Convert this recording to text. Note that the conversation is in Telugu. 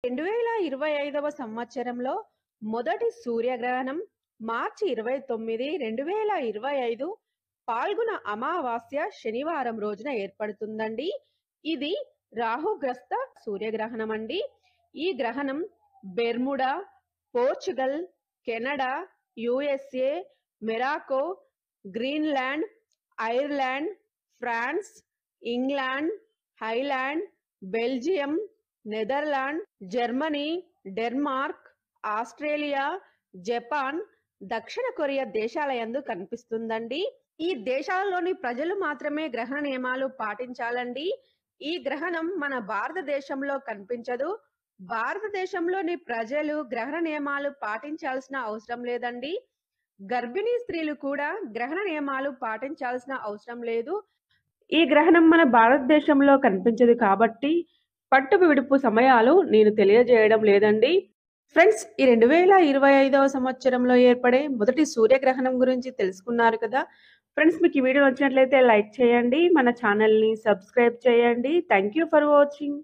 2025వ సంవత్సరంలో మొదటి సూర్యగ్రహణం మార్చి 29, 2025 పాల్గొన అమావాస్య శనివారం రోజున ఏర్పడుతుందండి. ఇది రాహుగ్రస్త సూర్యగ్రహణం అండి. ఈ గ్రహణం Bermuda, Portugal, Canada, USA, Morocco, Greenland, Ireland, France, England, Ireland, Belgium, Netherland, Germany, Denmark, Australia, Japan, దక్షిణ కొరియా దేశాల యందు కనిపిస్తుందండి. ఈ దేశాలలోని ప్రజలు మాత్రమే గ్రహణ నియమాలు పాటించాలండి. ఈ గ్రహణం మన భారతదేశంలో కనిపించదు. భారతదేశంలోని ప్రజలు గ్రహణ నియమాలు పాటించాల్సిన అవసరం లేదండి. గర్భిణీ స్త్రీలు కూడా గ్రహణ నియమాలు పాటించాల్సిన అవసరం లేదు. ఈ గ్రహణం మన భారతదేశంలో కనిపించదు కాబట్టి పట్టు విడుపు సమయాలు నేను తెలియజేయడం లేదండి. ఫ్రెండ్స్, ఈ 2025వ సంవత్సరంలో ఏర్పడే మొదటి సూర్యగ్రహణం గురించి తెలుసుకున్నారు కదా. ఫ్రెండ్స్, మీకు ఈ వీడియో నచ్చినట్లయితే లైక్ చేయండి, మన ఛానల్ని సబ్స్క్రైబ్ చేయండి. Thank you for watching.